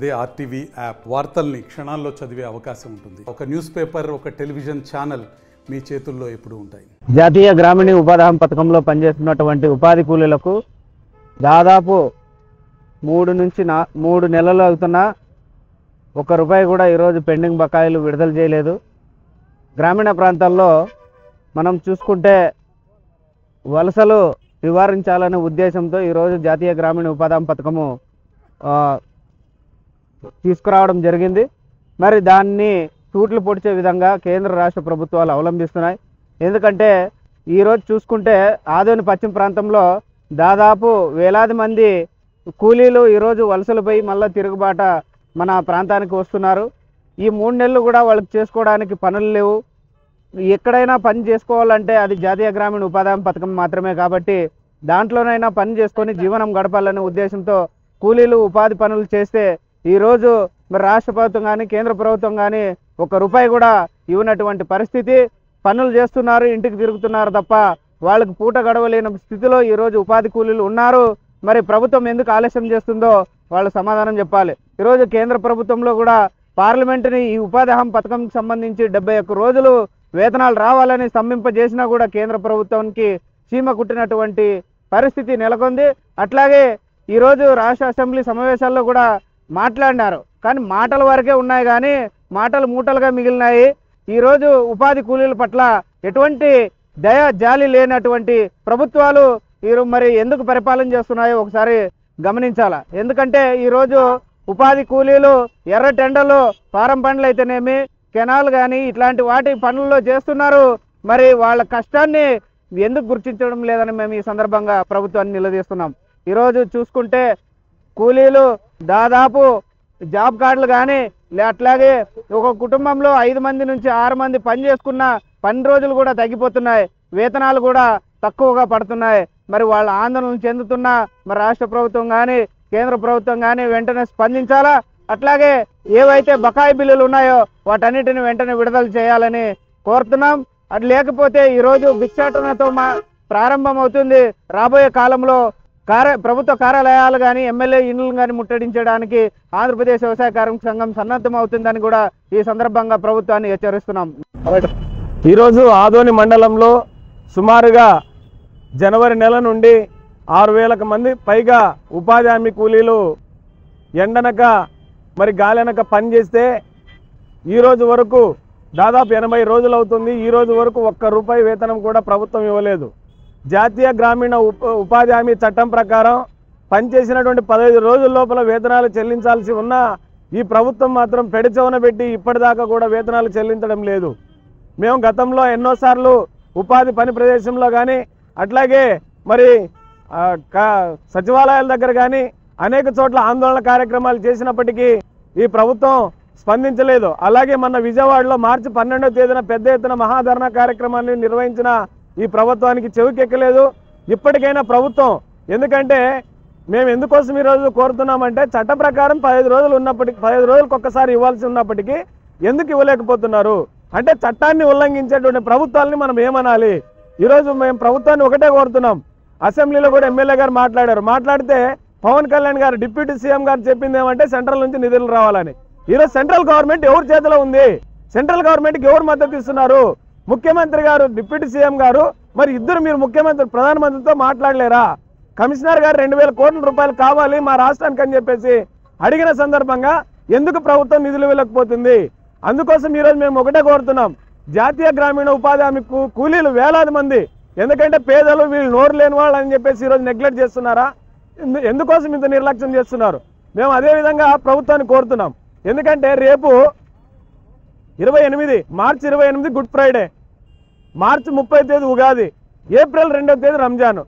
అదే RTV app వార్తల్ని క్షణాల్లో చదివే అవకాశం ఉంటుంది. ఒక న్యూస్ పేపర్, ఒక టెలివిజన్ ఛానల్ మీ చేతుల్లో ఎప్పుడూ ఉంటాయి. జాతీయ గ్రామీణ ఉపాధి హామీ పథకంలో పనిచేస్తున్నటువంటి ఉపాధి కూలీలకు దాదాపు 3 నెలలు అవుతున్నా ₹1 కూడా ఈరోజు పెండింగ్ బకాయిలు విడుదల చేయలేదు. గ్రామీణ ప్రాంతాల్లో మనం చూసుకుంటే వలసలు నివారించాలనే ఉద్దేశంతో ఈరోజు జాతీయ గ్రామీణ ఉపాధి హామీ పథకము తీసుకురావడం జరిగింది. మరి దాన్ని తూట్లు పొడిచే విధంగా కేంద్ర రాష్ట్ర ప్రభుత్వాలు అవలంబిస్తున్నాయి. ఎందుకంటే ఈరోజు చూసుకుంటే ఆదోని పశ్చిమ ప్రాంతంలో దాదాపు వేలాది మంది కూలీలు ఈరోజు వలసలపై మళ్ళీ తిరుగుబాట మన ప్రాంతానికి వస్తున్నారు. ఈ 3 నెలలు కూడా వాళ్ళకి చేసుకోవడానికి పనులు లేవు. ఎక్కడైనా పని చేసుకోవాలంటే అది జాతీయ గ్రామీణ ఉపాధి హామీ పథకం మాత్రమే. కాబట్టి దాంట్లోనైనా పని చేసుకొని జీవనం గడపాలనే ఉద్దేశంతో కూలీలు ఉపాధి పనులు చేస్తే ఈరోజు మరి రాష్ట్ర ప్రభుత్వం కానీ కేంద్ర ప్రభుత్వం కానీ ₹1 కూడా ఇవ్వనటువంటి పరిస్థితి. పనులు చేస్తున్నారు, ఇంటికి తిరుగుతున్నారు తప్ప వాళ్ళకు పూట గడవలేని స్థితిలో ఈరోజు ఉపాధి కూలీలు ఉన్నారు. మరి ప్రభుత్వం ఎందుకు ఆలస్యం చేస్తుందో వాళ్ళు సమాధానం చెప్పాలి. ఈరోజు కేంద్ర ప్రభుత్వంలో కూడా పార్లమెంటుని ఈ ఉపాధి హామీ పథకంకి సంబంధించి 71 రోజులు వేతనాలు రావాలని స్తంభింపజేసినా కూడా కేంద్ర ప్రభుత్వానికి చీమ కుట్టినటువంటి పరిస్థితి నెలకొంది. అట్లాగే ఈరోజు రాష్ట్ర అసెంబ్లీ సమావేశాల్లో కూడా మాట్లాడినారు, కానీ మాటల వరకే ఉన్నాయి, కానీ మాటలు మూటలుగా మిగిలినాయి. ఈరోజు ఉపాధి కూలీల పట్ల ఎటువంటి దయ జాలి లేనటువంటి ప్రభుత్వాలు మరి ఎందుకు పరిపాలన చేస్తున్నాయో ఒకసారి గమనించాలా. ఎందుకంటే ఈరోజు ఉపాధి కూలీలు ఎర్ర టెండర్లు, ఫారం పనులు అయితేనేమి, కెనాల్ కానీ ఇట్లాంటి వాటి పనుల్లో చేస్తున్నారు. మరి వాళ్ళ కష్టాన్ని ఎందుకు గుర్తించడం లేదని మేము ఈ సందర్భంగా ప్రభుత్వాన్ని నిలదీస్తున్నాం. ఈరోజు చూసుకుంటే కూలీలు దాదాపు జాబ్ కార్డులు కానీ అట్లాగే ఒక కుటుంబంలో 5 మంది నుంచి 6 మంది పని చేసుకున్న పని రోజులు కూడా తగ్గిపోతున్నాయి, వేతనాలు కూడా తక్కువగా పడుతున్నాయి. మరి వాళ్ళ ఆందోళన చెందుతున్నా మరి రాష్ట్ర ప్రభుత్వం కానీ కేంద్ర ప్రభుత్వం కానీ వెంటనే స్పందించాలా. అట్లాగే ఏవైతే బకాయి బిల్లులు ఉన్నాయో వాటన్నిటిని వెంటనే విడుదల చేయాలని కోరుతున్నాం. అది లేకపోతే ఈరోజు భిక్షాటనతో ప్రారంభం అవుతుంది. రాబోయే కాలంలో ప్రభుత్వ కార్యాలయాలు కానీ ఎమ్మెల్యే ఇండ్లు కానీ ముట్టడించడానికి ఆంధ్రప్రదేశ్ వ్యవసాయ కార్మిక సంఘం సన్నద్ధం అవుతుందని కూడా ఈ సందర్భంగా ప్రభుత్వాన్ని హెచ్చరిస్తున్నాం. ఈరోజు ఆదోని మండలంలో సుమారుగా జనవరి నెల నుండి 6,000 మంది పైగా ఉపాధి హామీ కూలీలు ఎండనక మరి గాలనక పనిచేస్తే ఈరోజు వరకు దాదాపు 80 రోజులు అవుతుంది. ఈరోజు వరకు ₹1 వేతనం కూడా ప్రభుత్వం ఇవ్వలేదు. జాతీయ గ్రామీణ ఉపాధి హామీ చట్టం ప్రకారం పనిచేసినటువంటి 15 రోజుల లోపల వేతనాలు చెల్లించాల్సి ఉన్న ఈ ప్రభుత్వం మాత్రం పెడచెవున పెట్టి ఇప్పటిదాకా కూడా వేతనాలు చెల్లించడం లేదు. మేము గతంలో ఎన్నోసార్లు ఉపాధి పని ప్రదేశంలో కానీ అట్లాగే మరి సచివాలయాల దగ్గర కానీ అనేక చోట్ల ఆందోళన కార్యక్రమాలు చేసినప్పటికీ ఈ ప్రభుత్వం స్పందించలేదు. అలాగే మొన్న విజయవాడలో మార్చి 12వ తేదీన పెద్ద ఎత్తున మహాధరణ కార్యక్రమాన్ని నిర్వహించిన ఈ ప్రభుత్వానికి చెవికెక్కలేదు. ఇప్పటికైనా ప్రభుత్వం, ఎందుకంటే మేము ఎందుకోసం ఈరోజు కోరుతున్నామంటే చట్ట ప్రకారం 15 రోజులు ఉన్నప్పటికీ 15 రోజులకు ఒక్కసారి ఇవ్వాల్సి ఉన్నప్పటికీ ఎందుకు ఇవ్వలేకపోతున్నారు అంటే చట్టాన్ని ఉల్లంఘించేటువంటి ప్రభుత్వాలని మనం ఏమనాలి? ఈరోజు మేము ప్రభుత్వాన్ని ఒకటే కోరుతున్నాం. అసెంబ్లీలో కూడా ఎమ్మెల్యే గారు మాట్లాడితే పవన్ కళ్యాణ్ గారు డిప్యూటీ సీఎం గారు చెప్పింది ఏమంటే సెంట్రల్ నుంచి నిధులు రావాలని. ఈరోజు సెంట్రల్ గవర్నమెంట్ ఎవరి చేతిలో ఉంది? సెంట్రల్ గవర్నమెంట్కి ఎవరు మద్దతు ఇస్తున్నారు? ముఖ్యమంత్రి గారు, డిప్యూటీ సీఎం గారు, మరి ఇద్దరు మీరు ప్రధానమంత్రితో మాట్లాడలేరా? కమిషనర్ గారు 2,000 కోట్ల రూపాయలు కావాలి మా రాష్ట్రానికి అని చెప్పేసి అడిగిన సందర్భంగా ఎందుకు ప్రభుత్వం నిధులు ఇవ్వలేకపోతుంది? అందుకోసం ఈరోజు మేము ఒకటే కోరుతున్నాం, జాతీయ గ్రామీణ ఉపాధి హామీ కూలీలు వేలాది మంది, ఎందుకంటే పేదలు వీళ్ళు నోరు లేని వాళ్ళు అని చెప్పేసి ఈరోజు నెగ్లెక్ట్ చేస్తున్నారా? ఎందుకోసం ఇంత నిర్లక్ష్యం చేస్తున్నారు? మేము అదేవిధంగా ప్రభుత్వాన్ని కోరుతున్నాం. ఎందుకంటే రేపు మార్చి 28 గుడ్ ఫ్రైడే, మార్చి 30వ తేదీ ఉగాది, ఏప్రిల్ 2వ తేదీ రంజాన్.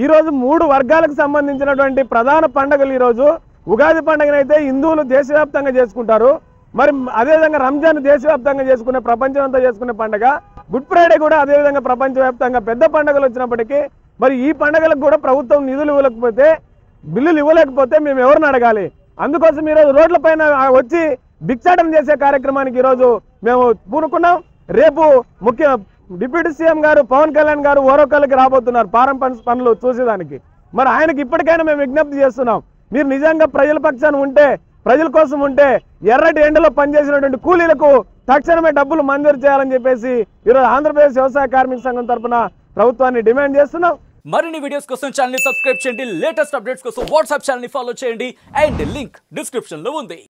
ఈరోజు 3 వర్గాలకు సంబంధించినటువంటి ప్రధాన పండుగలు. ఈరోజు ఉగాది పండుగనైతే హిందువులు దేశవ్యాప్తంగా చేసుకుంటారు, మరి అదేవిధంగా రంజాన్ దేశవ్యాప్తంగా చేసుకునే, ప్రపంచం అంతా చేసుకునే పండుగ. గుడ్ ఫ్రైడే కూడా అదేవిధంగా ప్రపంచవ్యాప్తంగా పెద్ద పండుగలు వచ్చినప్పటికీ మరి ఈ పండుగలకు కూడా ప్రభుత్వం నిధులు ఇవ్వలేకపోతే, బిల్లులు ఇవ్వలేకపోతే మేము ఎవరిని అడగాలి? అందుకోసం ఈరోజు రోడ్లపైన వచ్చి భిక్షాటన చేసే కార్యక్రమానికి ఈరోజు మేము పూనుకున్నాం. రేపు డిప్యూటీ సీఎం గారు పవన్ కళ్యాణ్ గారు ఓరోకల్కి రాబోతున్నారు ఫారం పనులు చూసేదానికి. మరి ఆయనకి ఇప్పటికైనా మేము విజ్ఞప్తి చేస్తున్నాం, మీరు నిజంగా ప్రజల పక్షాన ఉంటే ప్రజల కోసం ఉంటే ఎర్రటి ఎండలో పనిచేసినటువంటి కూలీలకు తక్షణమే డబ్బులు మంజూరు చేయాలని చెప్పేసి ఈరోజు ఆంధ్రప్రదేశ్ వ్యవసాయ కార్మిక సంఘం తరఫున ప్రభుత్వాన్ని డిమాండ్ చేస్తున్నాం. మరిన్ని వీడియోస్ కోసం ఛానల్ ని సబ్స్క్రైబ్ చేయండి, లేటెస్ట్ అప్డేట్స్ కోసం వాట్సాప్ ఛానల్ ని ఫాలో చేయండి అండ్ లింక్ డిస్క్రిప్షన్ లో ఉంది.